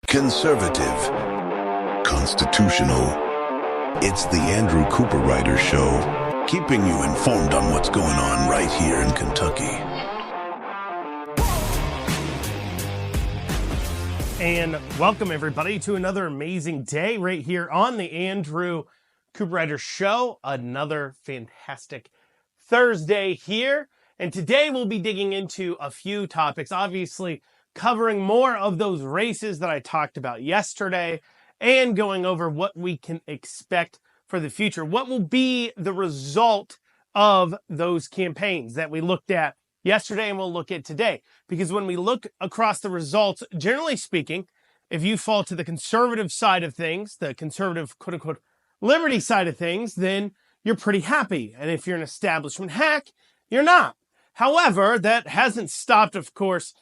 Conservative. Constitutional. It's the Andrew Cooperrider Show, keeping you informed on what's going on right here in Kentucky. And welcome, everybody, to another amazing day right here on the Andrew Cooperrider Show. Another fantastic Thursday here. And today we'll be digging into a few topics, obviously covering more of those races that I talked about yesterday and going over what we can expect for the future. What will be the result of those campaigns that we looked at yesterday and we'll look at today? Because when we look across the results, generally speaking, if you fall to the conservative side of things, the conservative quote-unquote liberty side of things, then you're pretty happy. And if you're an establishment hack, you're not. However, that hasn't stopped, of course,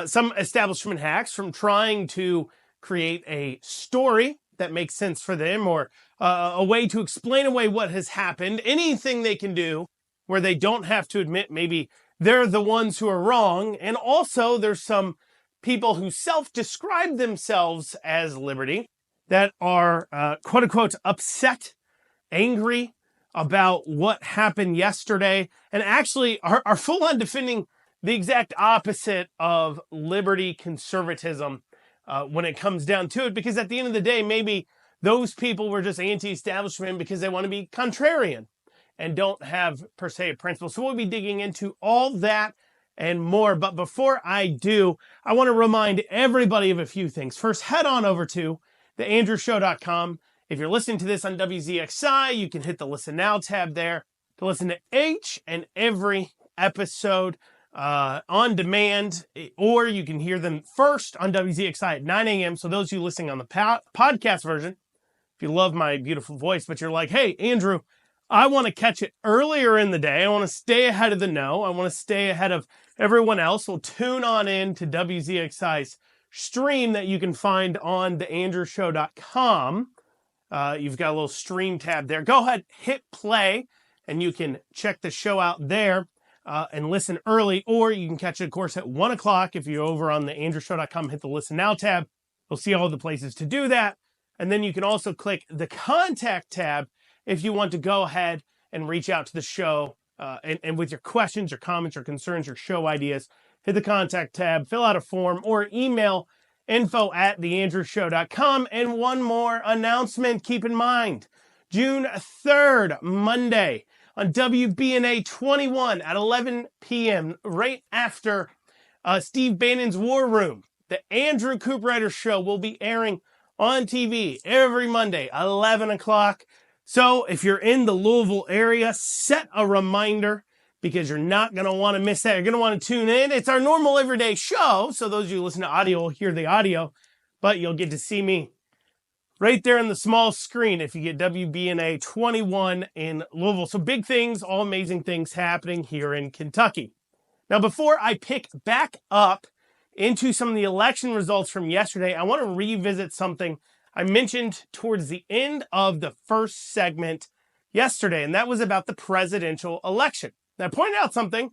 some establishment hacks from trying to create a story that makes sense for them, or a way to explain away what has happened, anything they can do where they don't have to admit maybe they're the ones who are wrong. And also there's some people who self-describe themselves as liberty that are quote unquote upset, angry about what happened yesterday, and actually are full on defending the exact opposite of liberty conservatism when it comes down to it, because at the end of the day, maybe those people were just anti-establishment because they want to be contrarian and don't have, per se, a principle. So we'll be digging into all that and more. But before I do, I want to remind everybody of a few things. First, head on over to theandrewshow.com. If you're listening to this on WZXI, you can hit the Listen Now tab there to listen to each and every episode on demand, or you can hear them first on WZXI at 9 a.m. So those of you listening on the podcast version, if you love my beautiful voice, but you're like, hey, Andrew, I want to catch it earlier in the day. I want to stay ahead of the know. I want to stay ahead of everyone else. Well, tune on in to WZXI's stream that you can find on theandrewshow.com. You've got a little stream tab there. Go ahead, hit play, and you can check the show out there. And listen early, or you can catch it, of course, at 1 o'clock. If you're over on the andrewshow.com, hit the Listen Now tab. You'll see all the places to do that. And then you can also click the Contact tab if you want to go ahead and reach out to the show and with your questions, your comments, your concerns, your show ideas. Hit the Contact tab, fill out a form, or email info@theandrewshow.com. And one more announcement, keep in mind, June 3rd, Monday, on WBNA 21 at 11 p.m., right after Steve Bannon's War Room. The Andrew Cooperrider Show will be airing on TV every Monday, 11 o'clock. So if you're in the Louisville area, set a reminder, because you're not going to want to miss that. You're going to want to tune in. It's our normal everyday show, so those of you who listen to audio will hear the audio, but you'll get to see me right there on the small screen if you get WBNA 21 in Louisville. So big things, all amazing things happening here in Kentucky. Now, before I pick back up into some of the election results from yesterday, I want to revisit something I mentioned towards the end of the first segment yesterday, and that was about the presidential election. Now, I pointed out something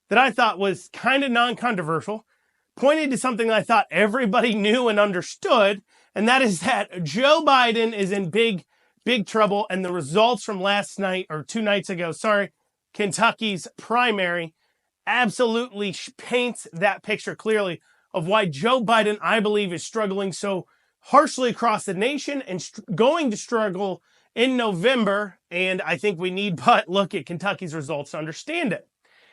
that I thought was kind of non-controversial, pointed to something that I thought everybody knew and understood, and that is that Joe Biden is in big trouble. And the results from last night, or 2 nights ago, Kentucky's primary absolutely paints that picture clearly of why Joe Biden, I believe, is struggling so harshly across the nation and going to struggle in November. And I think we need but look at Kentucky's results to understand it.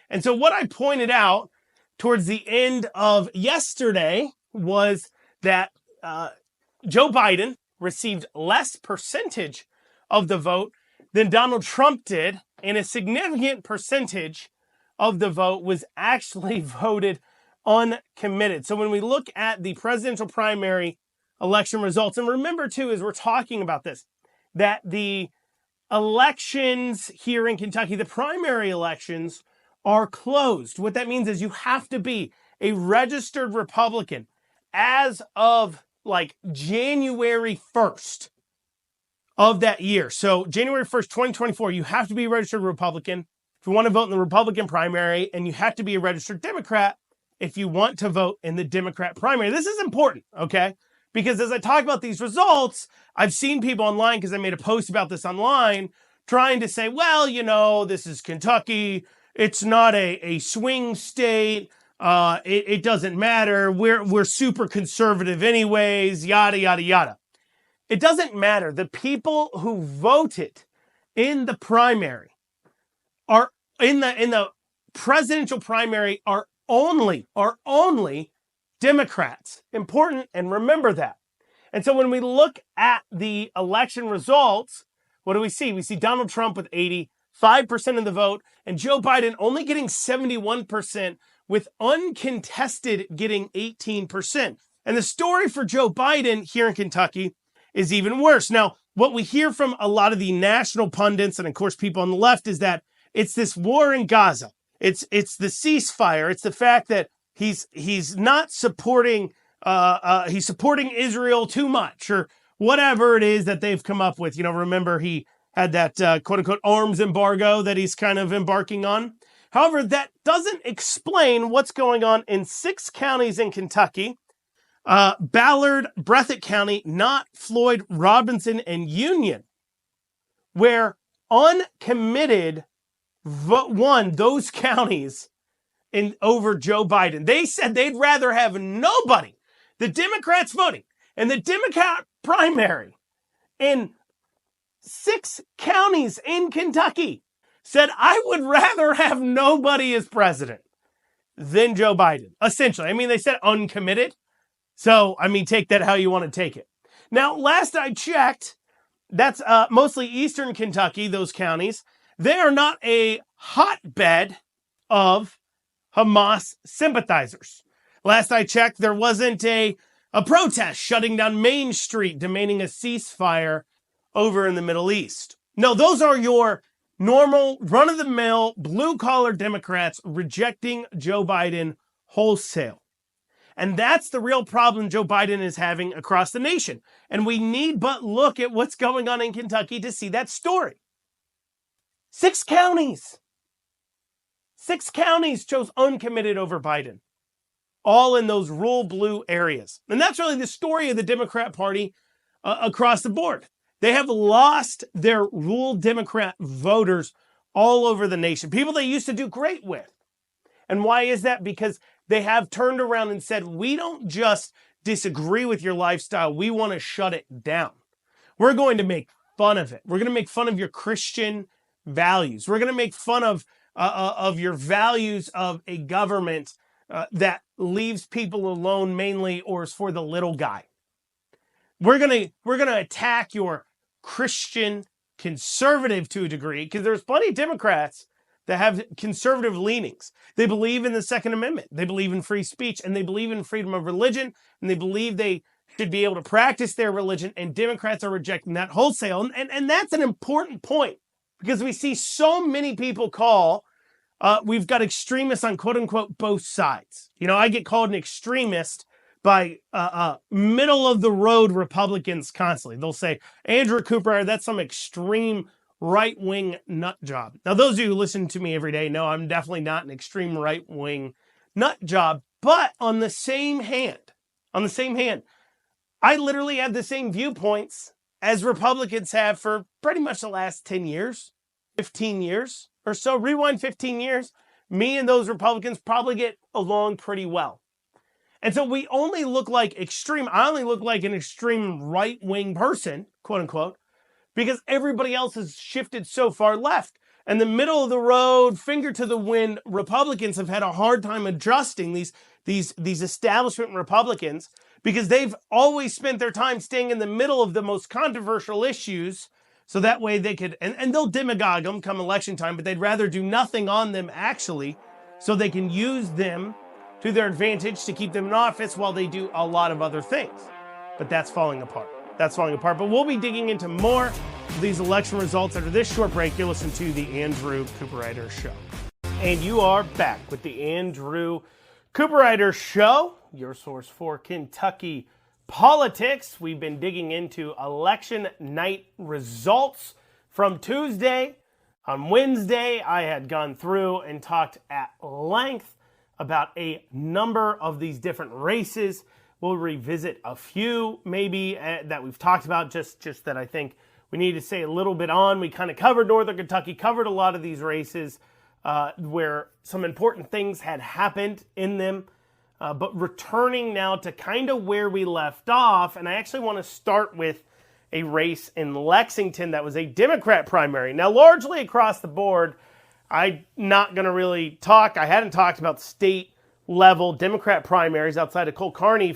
And so what I pointed out towards the end of yesterday was that Joe Biden received less percentage of the vote than Donald Trump did, and a significant percentage of the vote was actually voted uncommitted. So when we look at the presidential primary election results, and remember too, as we're talking about this, that the elections here in Kentucky, the primary elections, are closed. What that means is you have to be a registered Republican as of like January 1st of that year. So January 1st, 2024, you have to be a registered Republican if you want to vote in the Republican primary, and you have to be a registered Democrat if you want to vote in the Democrat primary. This is important, okay? Because as I talk about these results, I've seen people online, because I made a post about this online, trying to say, well, this is Kentucky. It's not a swing state. It doesn't matter. We're super conservative anyways, yada, yada, yada. It doesn't matter. The people who voted in the primary are in the presidential primary are only Democrats. Important, and remember that. And so when we look at the election results, what do we see? We see Donald Trump with 85% of the vote, and Joe Biden only getting 71%, with uncontested getting 18%. And the story for Joe Biden here in Kentucky is even worse. Now, what we hear from a lot of the national pundits, and of course people on the left, is that it's this war in Gaza. It's the ceasefire. It's the fact that he's not supporting he's supporting Israel too much, or whatever it is that they've come up with. Remember he had that quote unquote arms embargo that he's kind of embarking on. However, that doesn't explain what's going on in 6 counties in Kentucky: Ballard, Breathitt County, Knott, Floyd, Robinson, and Union, where uncommitted won those counties over Joe Biden. They said they'd rather have nobody. The Democrats voting in the Democrat primary in 6 counties in Kentucky said, I would rather have nobody as president than Joe Biden, essentially. They said uncommitted. So, take that how you want to take it. Now, last I checked, that's mostly eastern Kentucky, those counties. They are not a hotbed of Hamas sympathizers. Last I checked, there wasn't a protest shutting down Main Street demanding a ceasefire over in the Middle East. No, those are your normal, run-of-the-mill, blue-collar Democrats rejecting Joe Biden wholesale. And that's the real problem Joe Biden is having across the nation. And we need but look at what's going on in Kentucky to see that story. 6 counties. 6 counties chose uncommitted over Biden, all in those rural blue areas. And that's really the story of the Democrat Party across the board. They have lost their rural Democrat voters all over the nation, people they used to do great with. And why is that? Because they have turned around and said, we don't just disagree with your lifestyle, we want to shut it down. We're going to make fun of it. We're going to make fun of your Christian values. We're going to make fun of your values of a government that leaves people alone mainly, or is for the little guy. We're gonna attack your Christian conservative to a degree, because there's plenty of Democrats that have conservative leanings. They believe in the Second Amendment. They believe in free speech, and they believe in freedom of religion, and they believe they should be able to practice their religion, and Democrats are rejecting that wholesale. And that's an important point, because we see so many people call, we've got extremists on quote-unquote both sides. I get called an extremist by middle-of-the-road Republicans constantly. They'll say, Andrew Cooperrider, that's some extreme right-wing nut job. Now, those of you who listen to me every day know I'm definitely not an extreme right-wing nut job, but on the same hand, I literally have the same viewpoints as Republicans have for pretty much the last 10 years, 15 years or so. Rewind 15 years, me and those Republicans probably get along pretty well. And so we only look like I only look like an extreme right-wing person, quote unquote, because everybody else has shifted so far left. And the middle of the road, finger to the wind Republicans have had a hard time adjusting, these establishment Republicans, because they've always spent their time staying in the middle of the most controversial issues. So that way they could, and they'll demagogue them come election time, but they'd rather do nothing on them actually, so they can use them to their advantage to keep them in office while they do a lot of other things. But that's falling apart. But we'll be digging into more of these election results after this short break. You'll listen to the Andrew Cooperrider Show. And you are back with the Andrew Cooperrider Show, your source for Kentucky politics. We've been digging into election night results from Tuesday. On Wednesday, I had gone through and talked at length about a number of these different races We'll revisit a few maybe that we've talked about, just that I think we need to say a little bit on. We kind of covered Northern Kentucky, covered a lot of these races where some important things had happened in them. But returning now to kind of where we left off, and I actually want to start with a race in Lexington that was a Democrat primary. Now, largely across the board, I'm not going to really talk. I hadn't talked about state-level Democrat primaries outside of Cole Carney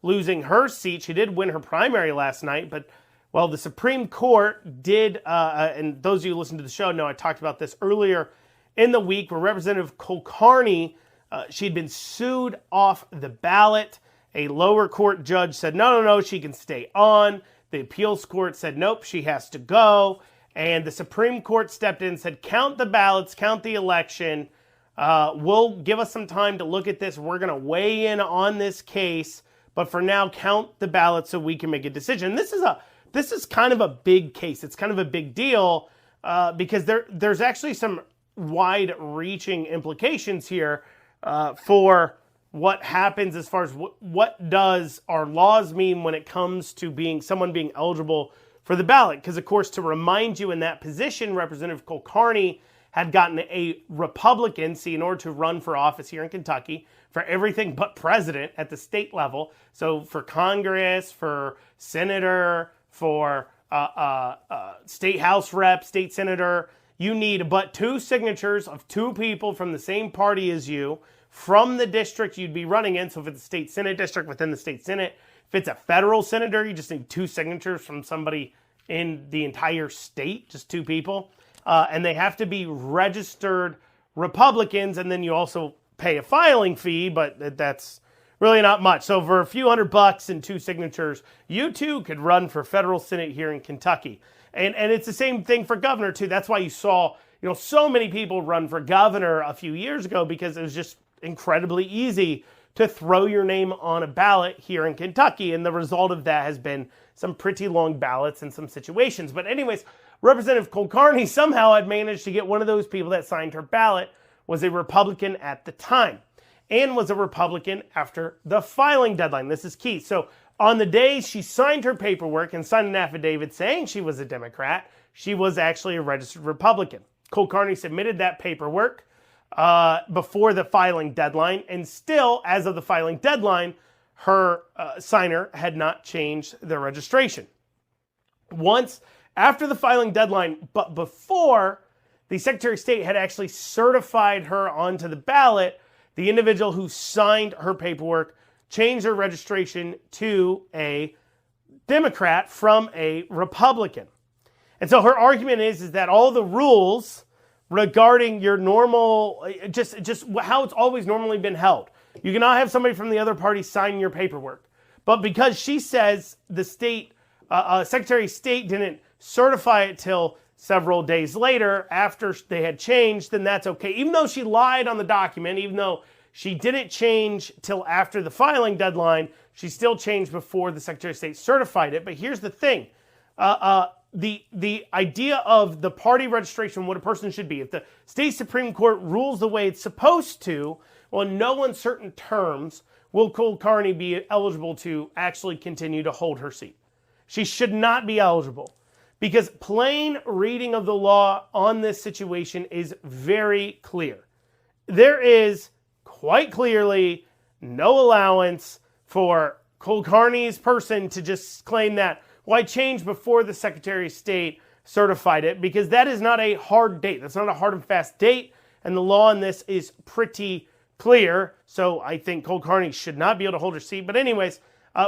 losing her seat. She did win her primary last night, but, well, the Supreme Court did, and those of you who listen to the show know I talked about this earlier in the week, where Representative Cole Carney, she'd been sued off the ballot. A lower court judge said, no, she can stay on. The appeals court said, nope, she has to go. And the Supreme Court stepped in and said, count the ballots, count the election. We'll give us some time to look at this. We're going to weigh in on this case. But for now, count the ballots so we can make a decision. This is kind of a big case. It's kind of a big deal because there's actually some wide-reaching implications here for what happens as far as what does our laws mean when it comes to someone being eligible for the ballot. Because, of course, to remind you, in that position, Representative Cole Carney had gotten a Republican seat in order to run for office here in Kentucky for everything but president at the state level. So for Congress, for senator, for state house rep, state senator, you need but 2 signatures of 2 people from the same party as you from the district you'd be running in. So if it's a state senate district, within the state senate. If it's a federal senator, you just need 2 signatures from somebody in the entire state, just 2 people. And they have to be registered Republicans, and then you also pay a filing fee, but that's really not much. So for a few $100 and 2 signatures, you too could run for federal senate here in Kentucky. And it's the same thing for governor too. That's why you saw, so many people run for governor a few years ago, because it was just incredibly easy to throw your name on a ballot here in Kentucky. And the result of that has been some pretty long ballots in some situations. But anyways, Representative Cole Carney somehow had managed to get one of those people that signed her ballot, was a Republican at the time, and was a Republican after the filing deadline. This is key. So on the day she signed her paperwork and signed an affidavit saying she was a Democrat, she was actually a registered Republican. Cole Carney submitted that paperwork before the filing deadline, and still, as of the filing deadline, her signer had not changed their registration. Once after the filing deadline, but before the Secretary of State had actually certified her onto the ballot, the individual who signed her paperwork changed her registration to a Democrat from a Republican. And so her argument is that all the rules regarding your normal, just how it's always normally been held. You cannot have somebody from the other party signing your paperwork. But because she says the state, Secretary of State didn't certify it till several days later after they had changed, then that's okay. Even though she lied on the document, even though she didn't change till after the filing deadline, she still changed before the Secretary of State certified it. But here's the thing. The idea of the party registration, what a person should be. If the state Supreme Court rules the way it's supposed to, well, in no uncertain terms will Cole Carney be eligible to actually continue to hold her seat. She should not be eligible, because plain reading of the law on this situation is very clear. There is quite clearly no allowance for Cole Carney's person to just claim that, well, I changed before the Secretary of State certified it, because that is not a hard date. That's not a hard and fast date, and the law on this is pretty clear. So I think Cole Carney should not be able to hold her seat. But anyways,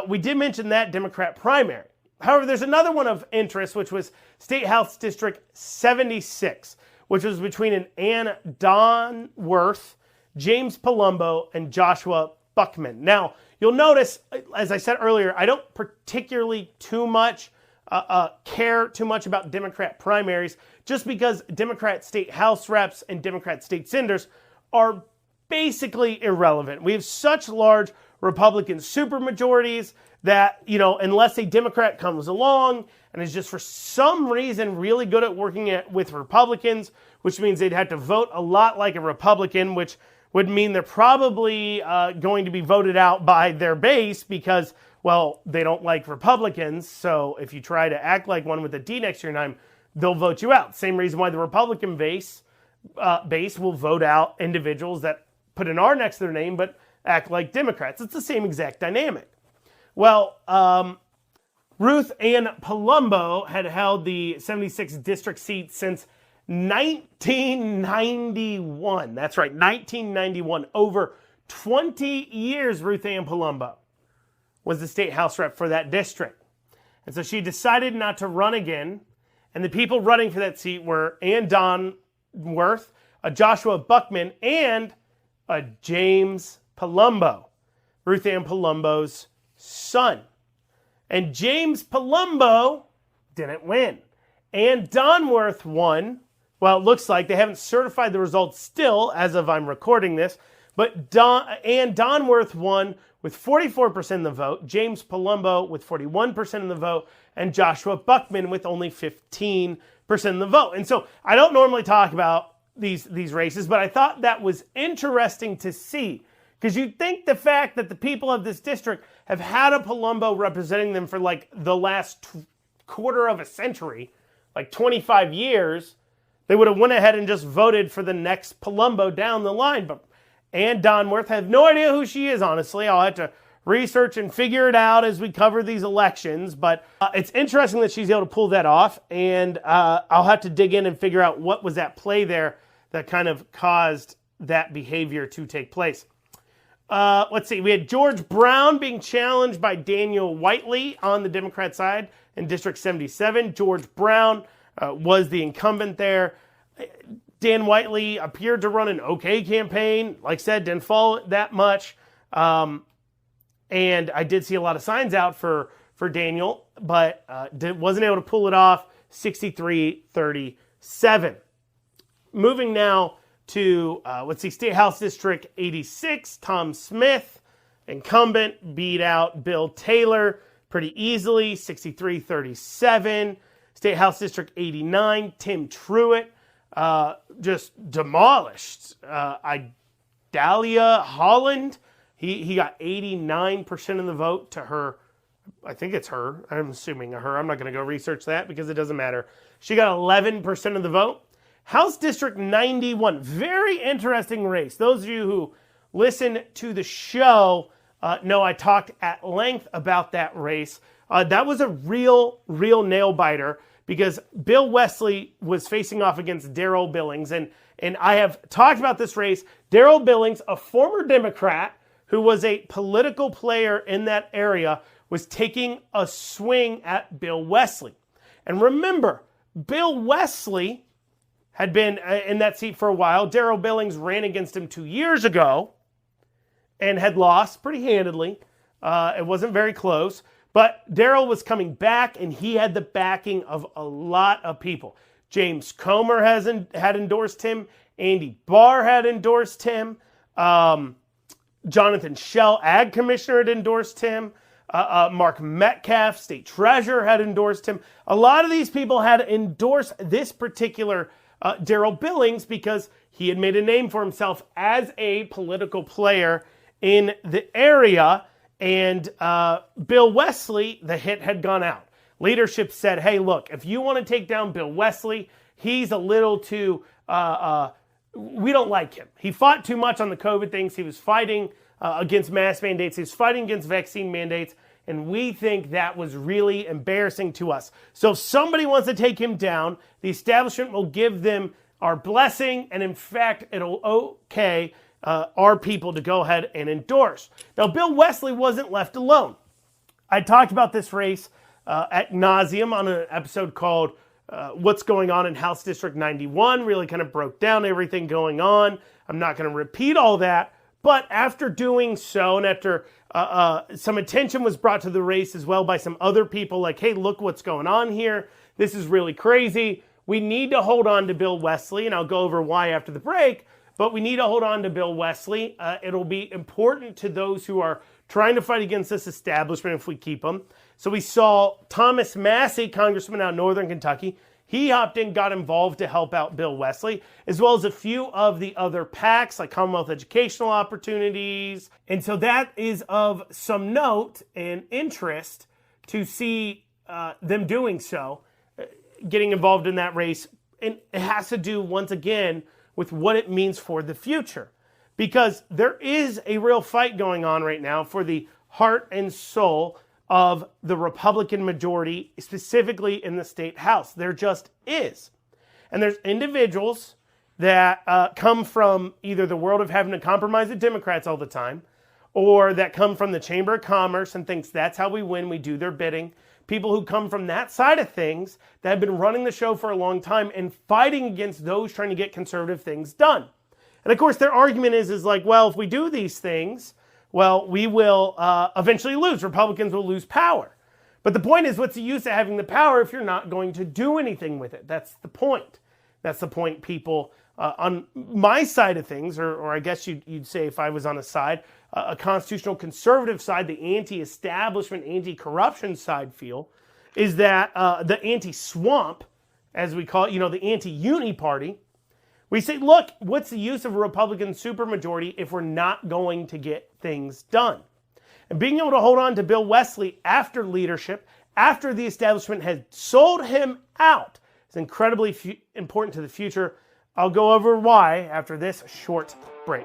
we did mention that Democrat primary. However, there's another one of interest, which was State House District 76, which was between an Ann Donworth, James Palumbo, and Joshua Buckman. Now, you'll notice, as I said earlier, I don't particularly care too much about Democrat primaries, just because Democrat state House reps and Democrat state senators are basically irrelevant. We have such large Republican supermajorities that, unless a Democrat comes along and is just for some reason really good at working with Republicans, which means they'd have to vote a lot like a Republican, which would mean they're probably going to be voted out by their base because, well, they don't like Republicans. So if you try to act like one with a D next to your name, they'll vote you out. Same reason why the Republican base will vote out individuals that put an R next to their name but act like Democrats. It's the same exact dynamic. Well, Ruth Ann Palumbo had held the 76th district seat since 1991. That's right, 1991. Over 20 years, Ruth Ann Palumbo was the state house rep for that district. And so she decided not to run again. And the people running for that seat were Ann Donworth, Joshua Buckman, and James Palumbo, Ruth Ann Palumbo's son. And James Palumbo didn't win. Ann Donworth won. Well, it looks like they haven't certified the results still as of I'm recording this, but Ann Donworth won with 44% of the vote, James Palumbo with 41% of the vote, and Joshua Buckman with only 15% of the vote. And so I don't normally talk about these races, but I thought that was interesting to see, because you'd think the fact that the people of this district have had a Palumbo representing them for like the last quarter of a century, like 25 years, they would have went ahead and just voted for the next Palumbo down the line. But Ann Donworth, I have no idea who she is, honestly. I'll have to research and figure it out as we cover these elections. But it's interesting that she's able to pull that off. And I'll have to dig in and figure out what was at play there that kind of caused that behavior to take place. Let's see. We had George Brown being challenged by Daniel Whiteley on the Democrat side in District 77. George Brown was the incumbent there. Dan Whiteley appeared to run an okay campaign. Like I said, didn't fall that much. And I did see a lot of signs out for Daniel, but wasn't able to pull it off. 63-37. Moving now to, State House District 86. Tom Smith, incumbent, beat out Bill Taylor pretty easily, 63-37. State House District 89, Tim Truitt, just demolished. Idalia Holland, he got 89% of the vote to her. I think it's her. I'm assuming her. I'm not going to go research that because it doesn't matter. She got 11% of the vote. House District 91, very interesting race. Those of you who listen to the show know I talked at length about that race. That was a real nail biter because Bill Wesley was facing off against Darrell Billings. And I have talked about this race. Darrell Billings, a former Democrat who was a political player in that area, was taking a swing at Bill Wesley. And remember, Bill Wesley had been in that seat for a while. Darrell Billings ran against him 2 years ago and had lost pretty handedly. It wasn't very close. But Darrell was coming back, and he had the backing of a lot of people. James Comer had endorsed him. Andy Barr had endorsed him. Jonathan Schell, Ag Commissioner, had endorsed him. Mark Metcalf, State Treasurer, had endorsed him. A lot of these people had endorsed this particular Darrell Billings because he had made a name for himself as a political player in the area. And Bill Wesley, the hit had gone out. Leadership said, hey, look, if you want to take down Bill Wesley, he's a little too, we don't like him. He fought too much on the COVID things. He was fighting against mask mandates. He was fighting against vaccine mandates. And we think that was really embarrassing to us. So if somebody wants to take him down, the establishment will give them our blessing. And in fact, it'll okay our people to go ahead and endorse. Now, Bill Wesley wasn't left alone. I talked about this race ad nauseum on an episode called What's Going On in House District 91, really kind of broke down everything going on. I'm not going to repeat all that, but after doing so, and after some attention was brought to the race as well by some other people, like, hey, look what's going on here. This is really crazy. We need to hold on to Bill Wesley, and I'll go over why after the break. But we need to hold on to Bill Wesley. It'll be important to those who are trying to fight against this establishment if we keep him. So we saw Thomas Massey, congressman out of Northern Kentucky. He hopped in, got involved to help out Bill Wesley, as well as a few of the other PACs like Commonwealth Educational Opportunities. And so that is of some note and interest to see them doing so, getting involved in that race. And it has to do, once again, with what it means for the future. Because there is a real fight going on right now for the heart and soul of the Republican majority, specifically in the state house. There just is. And there's individuals that come from either the world of having to compromise the Democrats all the time, or that come from the Chamber of Commerce and thinks that's how we win, we do their bidding. People who come from that side of things that have been running the show for a long time and fighting against those trying to get conservative things done. And of course, their argument is like, well, if we do these things, well, we will eventually lose. Republicans will lose power. But the point is, what's the use of having the power if you're not going to do anything with it? That's the point. That's the point people on my side of things, or I guess you'd say if I was on a side, a constitutional conservative side, the anti-establishment, anti-corruption side feel, is that the anti-swamp, as we call it, the anti-uni party, we say, look, what's the use of a Republican supermajority if we're not going to get things done? And being able to hold on to Bill Wesley after leadership, after the establishment had sold him out, is incredibly important to the future. I'll go over why after this short break.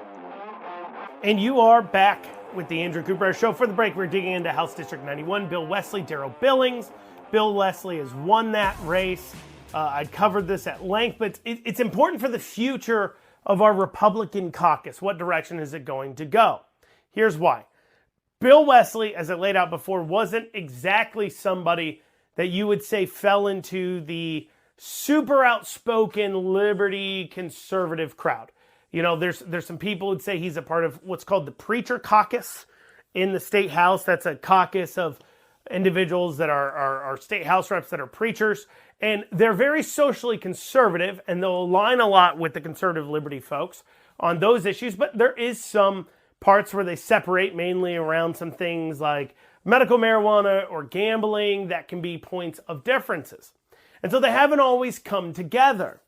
And you are back with the Andrew Cooperrider Show. For the break, we're digging into House District 91, Bill Wesley, Darrell Billings. Bill Wesley has won that race. I covered this at length, but it's important for the future of our Republican caucus. What direction is it going to go? Here's why. Bill Wesley, as I laid out before, wasn't exactly somebody that you would say fell into the super outspoken liberty conservative crowd. There's some people who'd say he's a part of what's called the Preacher Caucus in the state house. That's a caucus of individuals that are state house reps that are preachers. And they're very socially conservative, and they'll align a lot with the conservative liberty folks on those issues. But there is some parts where they separate, mainly around some things like medical marijuana or gambling that can be points of differences. And so they haven't always come together.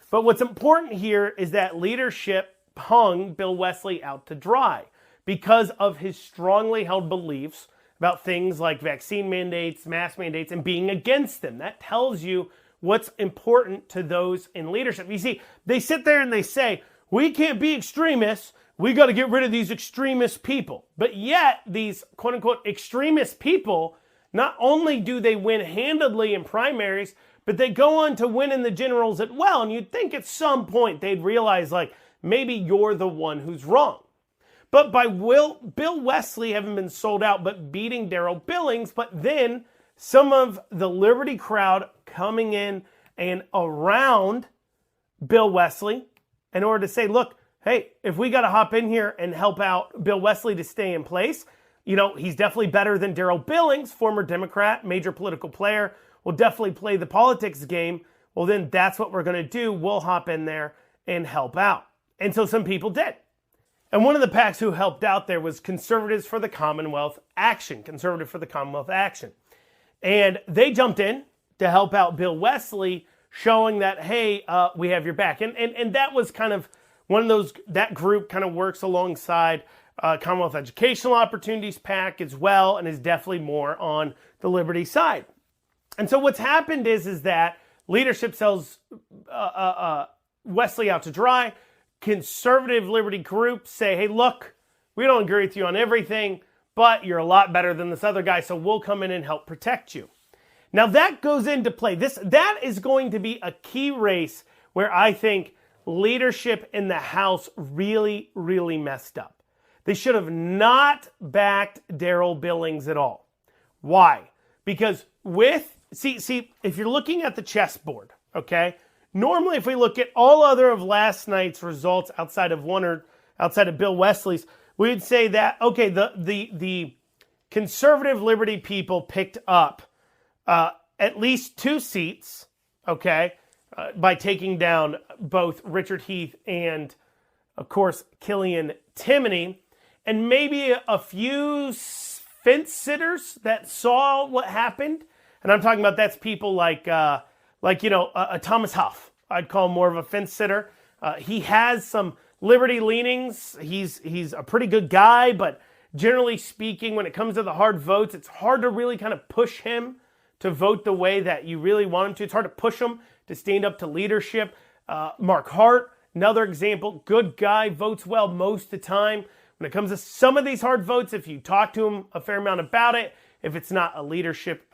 But what's important here is that leadership hung Bill Wesley out to dry because of his strongly held beliefs about things like vaccine mandates, mask mandates, and being against them. That tells you what's important to those in leadership. You see, they sit there and they say, we can't be extremists. We got to get rid of these extremist people. But yet, these quote-unquote extremist people, not only do they win handedly in primaries, but they go on to win in the generals as well. And you'd think at some point they'd realize, like, maybe you're the one who's wrong. But by Bill Wesley having been sold out, but beating Darrell Billings, but then some of the Liberty crowd coming in and around Bill Wesley in order to say, look, hey, if we got to hop in here and help out Bill Wesley to stay in place, he's definitely better than Darrell Billings, former Democrat, major political player, will definitely play the politics game. Well, then that's what we're going to do. We'll hop in there and help out. And so some people did. And one of the PACs who helped out there was Conservative for the Commonwealth Action. And they jumped in to help out Bill Wesley, showing that, hey, we have your back. And that was kind of one of those, that group kind of works alongside Commonwealth Educational Opportunities PAC as well, and is definitely more on the Liberty side. And so what's happened is that leadership sells Wesley out to dry. Conservative liberty groups say, hey, look, we don't agree with you on everything, but you're a lot better than this other guy, so we'll come in and help protect you. Now that goes into play. That is going to be a key race where I think leadership in the House really, really messed up. They should have not backed Darrell Billings at all. Why? Because see, if you're looking at the chessboard, okay, normally if we look at all other of last night's results outside of Bill Wesley's, we would say that, okay, the conservative liberty people picked up at least 2 seats, okay, by taking down both Richard Heath and, of course, Killian Timoney, and maybe a few fence sitters that saw what happened. And I'm talking about that's people like like, a Thomas Huff. I'd call him more of a fence sitter. He has some liberty leanings. He's a pretty good guy, but generally speaking, when it comes to the hard votes, it's hard to really kind of push him to vote the way that you really want him to. It's hard to push him to stand up to leadership. Mark Hart, another example, good guy, votes well most of the time. When it comes to some of these hard votes, if you talk to him a fair amount about it, if it's not a leadership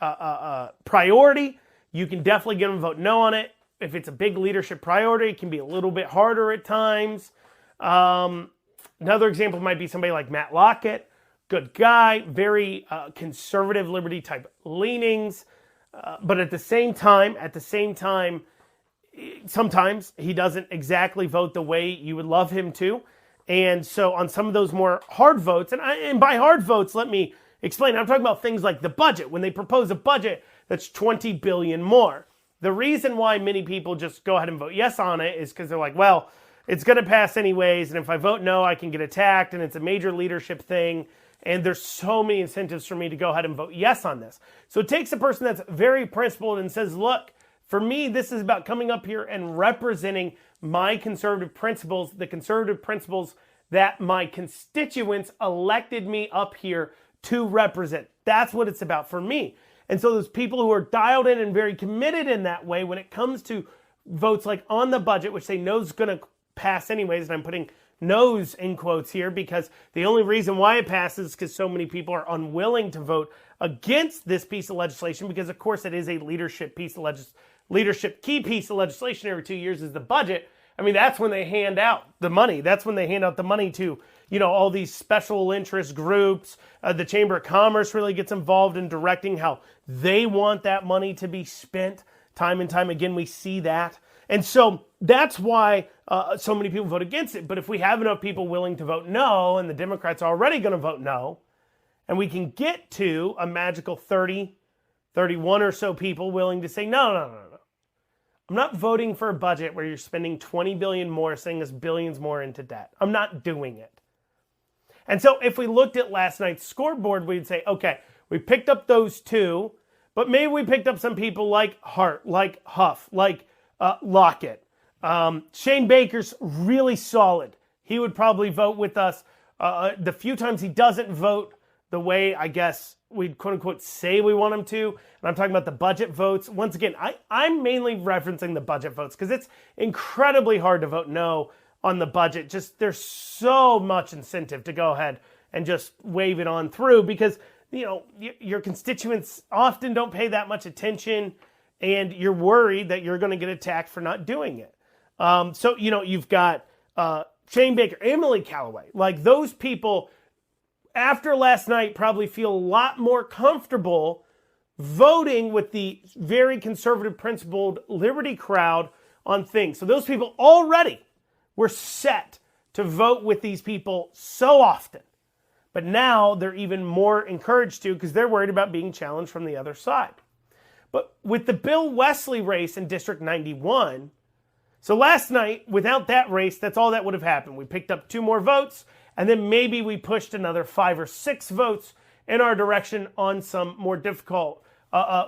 priority, you can definitely get him to vote no on it. If it's a big leadership priority, it can be a little bit harder at times. Another example might be somebody like Matt Lockett, good guy, very conservative liberty type leanings, but at the same time, sometimes he doesn't exactly vote the way you would love him to. And so on some of those more hard votes, and by hard votes, let me explain. I'm talking about things like the budget. When they propose a budget that's $20 billion more, the reason why many people just go ahead and vote yes on it is because they're like, well, it's going to pass anyways, and if I vote no, I can get attacked, and it's a major leadership thing, and there's so many incentives for me to go ahead and vote yes on this. So it takes a person that's very principled and says, look, for me, this is about coming up here and representing my conservative principles, the conservative principles that my constituents elected me up here to represent. That's what it's about for me. And so those people who are dialed in and very committed in that way, when it comes to votes like on the budget, which they know is going to pass anyways, and I'm putting no's in quotes here because the only reason why it passes is because so many people are unwilling to vote against this piece of legislation, because of course it is a leadership key piece of legislation every 2 years is the budget. I mean, that's when they hand out the money. That's when they hand out the money to, all these special interest groups. The Chamber of Commerce really gets involved in directing how they want that money to be spent. Time and time again, we see that. And so that's why so many people vote against it. But if we have enough people willing to vote no, and the Democrats are already going to vote no, and we can get to a magical 30, 31 or so people willing to say, no. I'm not voting for a budget where you're spending $20 billion more, sending us billions more into debt. I'm not doing it. And so if we looked at last night's scoreboard, we'd say, okay, we picked up those two, but maybe we picked up some people like Hart, like Huff, like Lockett. Shane Baker's really solid. He would probably vote with us. The few times he doesn't vote the way, I guess, we'd quote-unquote say we want him to, and I'm talking about the budget votes. Once again, I'm mainly referencing the budget votes because it's incredibly hard to vote no on the budget. Just there's so much incentive to go ahead and just wave it on through because, your constituents often don't pay that much attention and you're worried that you're going to get attacked for not doing it. So, you've got Shane Baker, Emily Callaway, like those people after last night probably feel a lot more comfortable voting with the very conservative principled liberty crowd on things. So those people already were set to vote with these people so often. But now they're even more encouraged to because they're worried about being challenged from the other side. But with the Bill Wesley race in District 91, so last night, without that race, that's all that would have happened. We picked up 2 more votes, and then maybe we pushed another 5 or 6 votes in our direction on some more difficult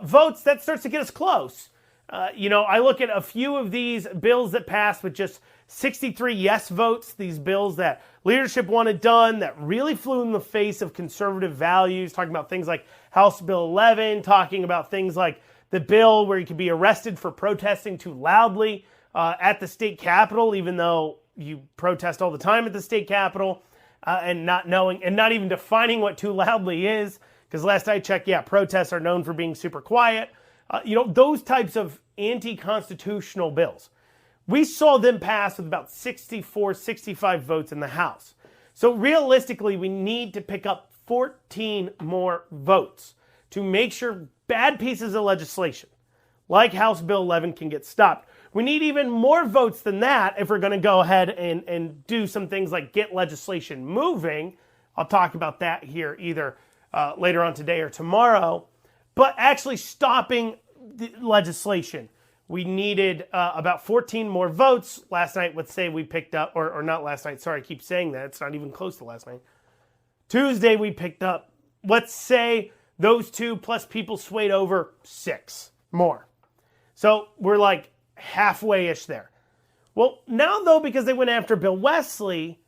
votes. That starts to get us close. I look at a few of these bills that passed with just 63 yes votes, these bills that leadership wanted done, that really flew in the face of conservative values, talking about things like House Bill 11, talking about things like the bill where you could be arrested for protesting too loudly at the state capitol, even though you protest all the time at the state capitol, and not knowing and not even defining what too loudly is, because last I checked, protests are known for being super quiet. Those types of anti-constitutional bills. We saw them pass with about 64, 65 votes in the House. So realistically, we need to pick up 14 more votes to make sure bad pieces of legislation, like House Bill 11, can get stopped. We need even more votes than that if we're going to go ahead and do some things like get legislation moving. I'll talk about that here either later on today or tomorrow. But actually stopping the legislation. We needed about 14 more votes. Last night, let's say we picked up, or not last night, sorry, I keep saying that. It's not even close to last night. Tuesday, we picked up, let's say those 2 plus people swayed over 6 more. So we're like halfway-ish there. Well, now though, because they went after Bill Wesley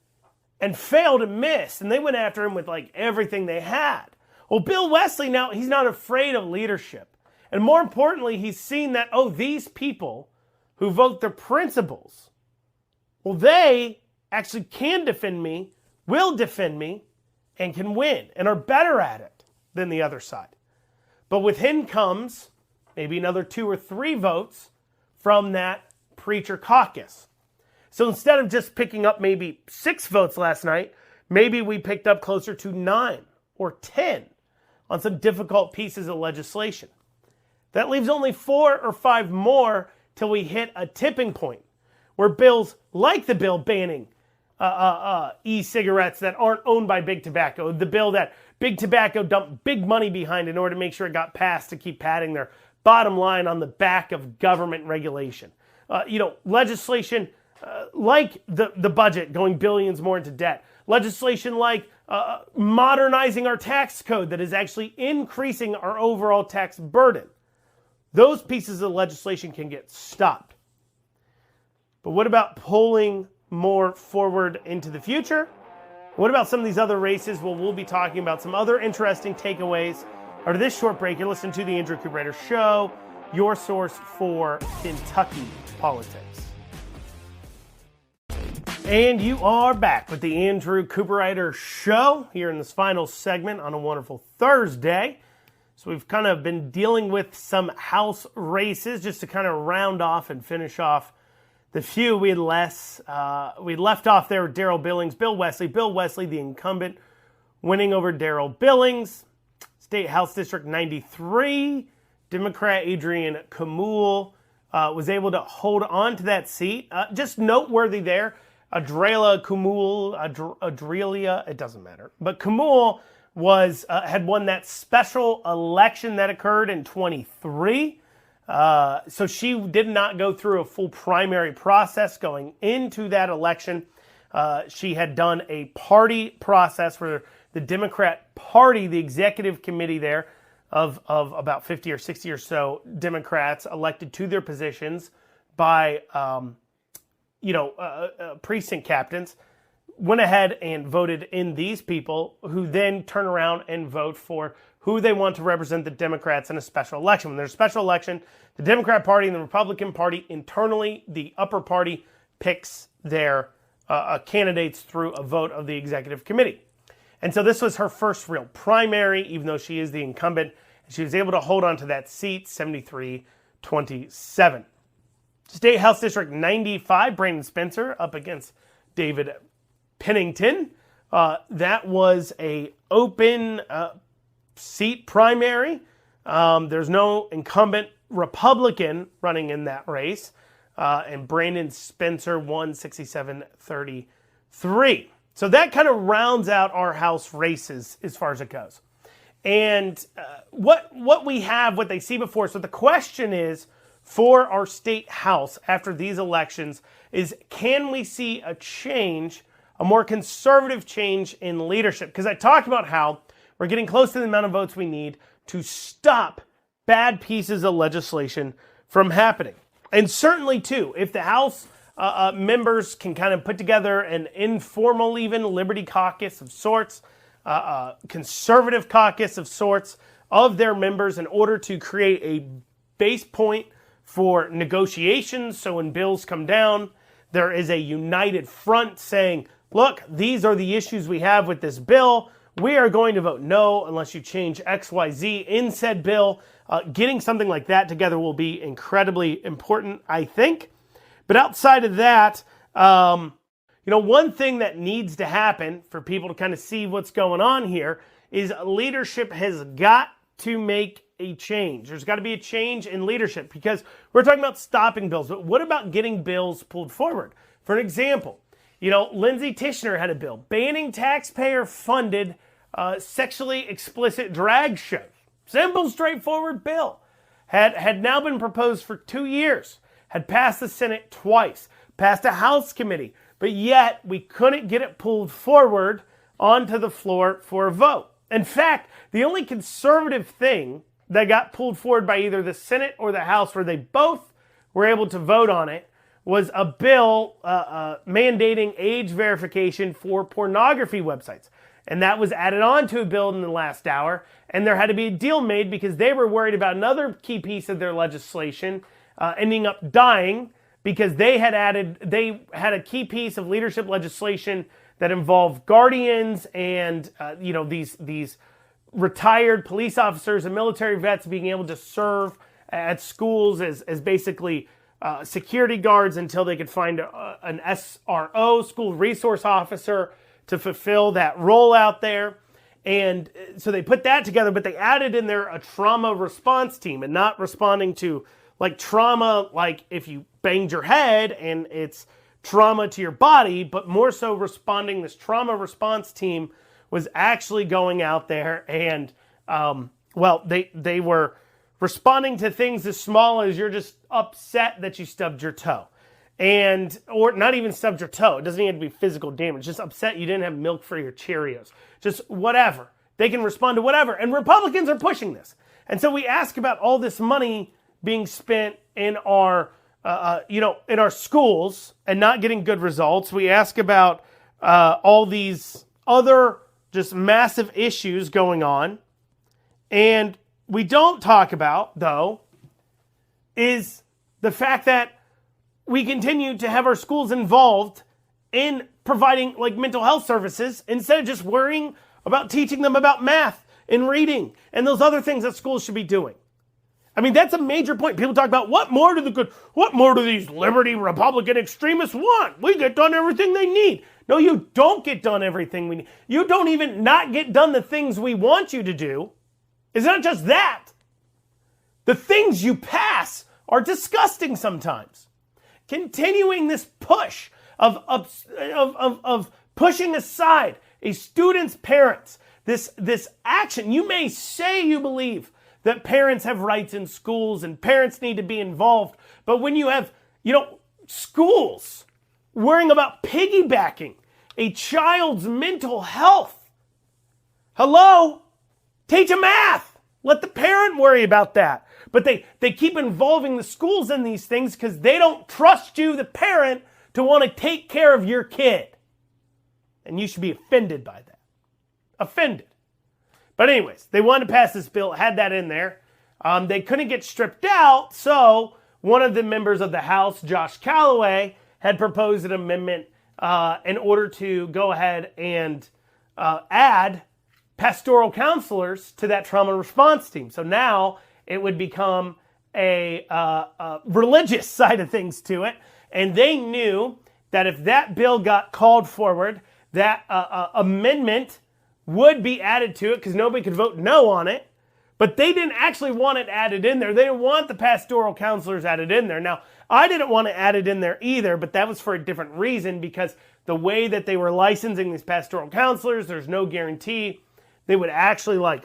and failed and missed, and they went after him with like everything they had. Well, Bill Wesley now, he's not afraid of leadership. And more importantly, he's seen that, oh, these people who vote their principles, well, they actually can defend me, will defend me, and can win, and are better at it than the other side. But with him comes maybe another 2 or 3 votes from that preacher caucus. So instead of just picking up maybe 6 votes last night, maybe we picked up closer to 9 or 10 on some difficult pieces of legislation. That leaves only 4 or 5 more till we hit a tipping point where bills like the bill banning e-cigarettes that aren't owned by Big Tobacco, the bill that Big Tobacco dumped big money behind in order to make sure it got passed to keep padding their bottom line on the back of government regulation. Legislation like the budget going billions more into debt. Legislation like modernizing our tax code that is actually increasing our overall tax burden. Those pieces of legislation can get stopped. But what about pulling more forward into the future? What about some of these other races? Well, we'll be talking about some other interesting takeaways. After this short break, you're listening to the Andrew Cooperrider Show, your source for Kentucky politics. And you are back with the Andrew Cooperrider Show here in this final segment on a wonderful Thursday. So we've kind of been dealing with some House races just to kind of round off and finish off the few we left off there with Darrell Billings, Bill Wesley, the incumbent, winning over Darrell Billings. State House District 93, Democrat Adrian Kamul was able to hold on to that seat. Just noteworthy there, Adrelia Kamul, Adrelia, it doesn't matter. But Kamul had won that special election that occurred in 23. So she did not go through a full primary process going into that election. She had done a party process where the Democrat Party, the executive committee there of about 50 or 60 or so Democrats elected to their positions by, precinct captains, went ahead and voted in these people who then turn around and vote for who they want to represent the Democrats in a special election. When there's a special election, the Democrat Party and the Republican Party internally, the upper party picks their candidates through a vote of the executive committee. And so this was her first real primary, even though she is the incumbent. She was able to hold on to that seat, 73-27. State House District 95, Brandon Spencer up against David Pennington. That was a open seat primary. There's no incumbent Republican running in that race. And Brandon Spencer won 67-33. So that kind of rounds out our House races as far as it goes. And what they see before. So the question is, for our state House after these elections, is can we see a change, a more conservative change in leadership? Because I talked about how we're getting close to the amount of votes we need to stop bad pieces of legislation from happening. And certainly, too, if the House members can kind of put together an informal, even Liberty caucus of sorts, conservative caucus of sorts of their members in order to create a base point for negotiations. So when bills come down, there is a united front saying, look, these are the issues we have with this bill. We are going to vote no unless you change X, Y, Z in said bill. Getting something like that together will be incredibly important, I think. But outside of that, one thing that needs to happen for people to kind of see what's going on here is leadership has got to make a change. There's got to be a change in leadership because we're talking about stopping bills, but what about getting bills pulled forward? For an example, Lindsay Tishner had a bill banning taxpayer-funded sexually explicit drag shows. Simple, straightforward bill. Had now been proposed for 2 years, had passed the Senate twice, passed a House committee, but yet we couldn't get it pulled forward onto the floor for a vote. In fact, the only conservative thing that got pulled forward by either the Senate or the House, where they both were able to vote on it, was a bill mandating age verification for pornography websites. And that was added on to a bill in the last hour. And there had to be a deal made because they were worried about another key piece of their legislation ending up dying, because they had a key piece of leadership legislation that involved guardians and these retired police officers and military vets being able to serve at schools as basically security guards until they could find an SRO, school resource officer, to fulfill that role out there. And so they put that together, but they added in there a trauma response team, and not responding to like trauma, like if you banged your head and it's trauma to your body, but more so responding. This trauma response team was actually going out there and, they were responding to things as small as you're just upset that you stubbed your toe. Or not even stubbed your toe. It doesn't even have to be physical damage. Just upset you didn't have milk for your Cheerios. Just whatever. They can respond to whatever. And Republicans are pushing this. And so we ask about all this money being spent in our, in our schools and not getting good results. We ask about all these other just massive issues going on. And we don't talk about, though, is the fact that we continue to have our schools involved in providing like mental health services instead of just worrying about teaching them about math and reading and those other things that schools should be doing. I mean, that's a major point. People talk about what more do these liberty Republican extremists want? We get done everything they need. No, you don't get done everything we need. You don't even not get done the things we want you to do. It's not just that. The things you pass are disgusting sometimes. Continuing this push of pushing aside a student's parents, this action. You may say you believe that parents have rights in schools and parents need to be involved, but when you have, schools worrying about piggybacking a child's mental health, hello, teach them math. Let the parent worry about that. But they keep involving the schools in these things because they don't trust you, the parent, to want to take care of your kid. And you should be offended by that. Offended. But anyways, they wanted to pass this bill, had that in there. They couldn't get stripped out, so one of the members of the House, Josh Calloway, had proposed an amendment in order to go ahead and add pastoral counselors to that trauma response team. So now it would become a religious side of things to it. And they knew that if that bill got called forward, that amendment would be added to it because nobody could vote no on it. But they didn't actually want it added in there. They didn't want the pastoral counselors added in there. Now, I didn't want to add it in there either, but that was for a different reason, because the way that they were licensing these pastoral counselors, there's no guarantee they would actually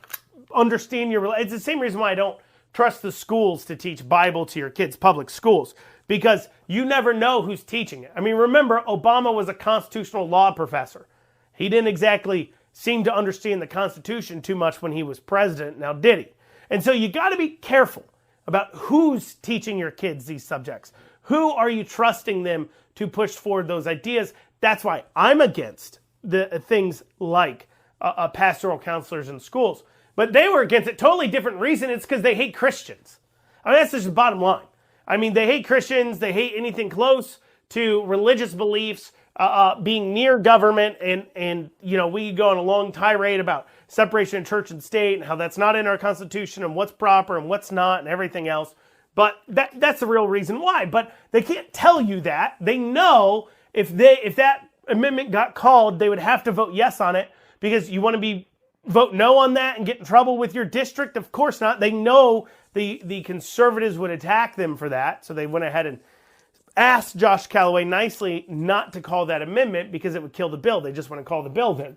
understand your. It's the same reason why I don't trust the schools to teach Bible to your kids, public schools, because you never know who's teaching it. I mean, remember, Obama was a constitutional law professor. He didn't exactly seem to understand the Constitution too much when he was president, now did he? And so you got to be careful about who's teaching your kids these subjects. Who are you trusting them to push forward those ideas? That's why I'm against the things like pastoral counselors in schools. But they were against it. Totally different reason. It's because they hate Christians. I mean, that's just the bottom line. I mean, they hate Christians. They hate anything close to religious beliefs, being near government. And we go on a long tirade about separation of church and state and how that's not in our Constitution and what's proper and what's not and everything else. But that's the real reason why. But they can't tell you that. They know if that amendment got called, they would have to vote yes on it, because you want to vote no on that and get in trouble with your district? Of course not. They know the conservatives would attack them for that. So they went ahead and asked Josh Calloway nicely not to call that amendment because it would kill the bill. They just want to call the bill then.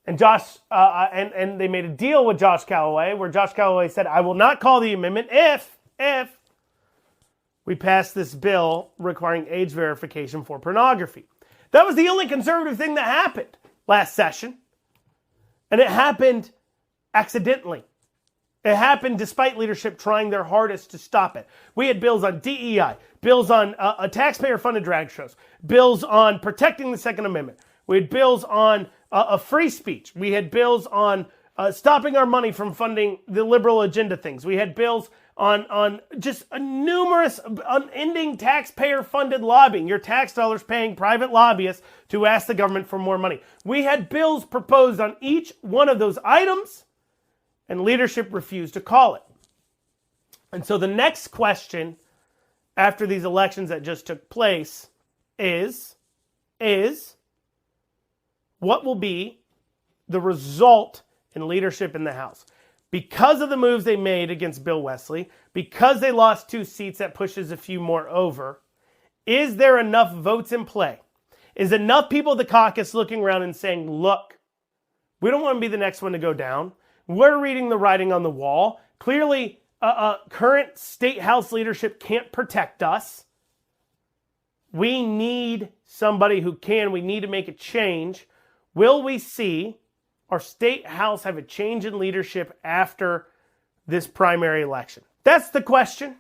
And Josh, and they made a deal with Josh Calloway where Josh Calloway said, I will not call the amendment if we pass this bill requiring age verification for pornography. That was the only conservative thing that happened last session. And it happened accidentally. It happened despite leadership trying their hardest to stop it. We had bills on DEI, bills on taxpayer-funded drag shows, bills on protecting the Second Amendment. We had bills on free speech. We had bills on stopping our money from funding the liberal agenda things. We had bills on just numerous unending taxpayer-funded lobbying. Your tax dollars paying private lobbyists to ask the government for more money. We had bills proposed on each one of those items, and leadership refused to call it. And so the next question after these elections that just took place is what will be the result in leadership in the House? Because of the moves they made against Bill Wesley, because they lost 2 seats that pushes a few more over, is there enough votes in play? Is enough people at the caucus looking around and saying, look, we don't want to be the next one to go down. We're reading the writing on the wall. Clearly, current state house leadership can't protect us. We need somebody who can. We need to make a change. Will we see our state house have a change in leadership after this primary election? That's the question.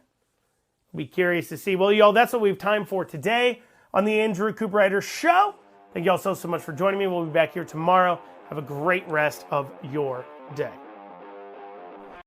I'll be curious to see. Well, y'all, that's what we have time for today on the Andrew Cooperrider Show. Thank y'all so much for joining me. We'll be back here tomorrow. Have a great rest of your day.